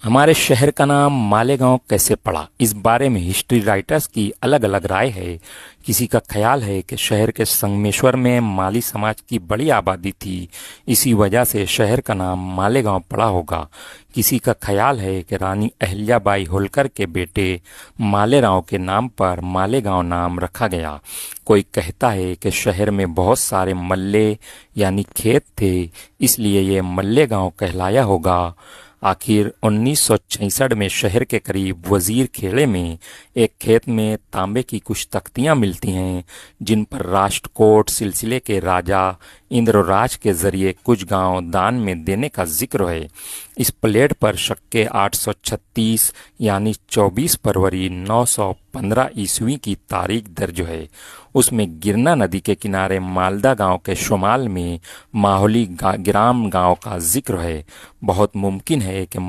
हमारे शहर का नाम मालेगांव कैसे पड़ा, इस बारे में हिस्ट्री राइटर्स की अलग अलग राय है। किसी का ख्याल है कि शहर के संगमेश्वर में माली समाज की बड़ी आबादी थी, इसी वजह से शहर का नाम मालेगांव पड़ा होगा। किसी का ख्याल है कि रानी अहिल्याबाई होलकर के बेटे मालेराव के नाम पर मालेगांव नाम रखा गया। कोई कहता है कि शहर में बहुत सारे मल्ले यानी खेत थे, इसलिए ये मल्ले गांव कहलाया होगा। आखिर 1966 में शहर के करीब वजीर खेड़े में एक खेत में तांबे की कुछ तख्तियां मिलती हैं, जिन पर राष्ट्रकूट सिलसिले के राजा इंद्रराज के जरिए कुछ गांव दान में देने का जिक्र है। इस प्लेट पर शके 836 यानी 24 फरवरी 915 ईस्वी की तारीख दर्ज है। उसमें गिरना नदी के किनारे मालदा गांव के शुमाल में माहौली ग्राम गांव का जिक्र है। बहुत मुमकिन है कि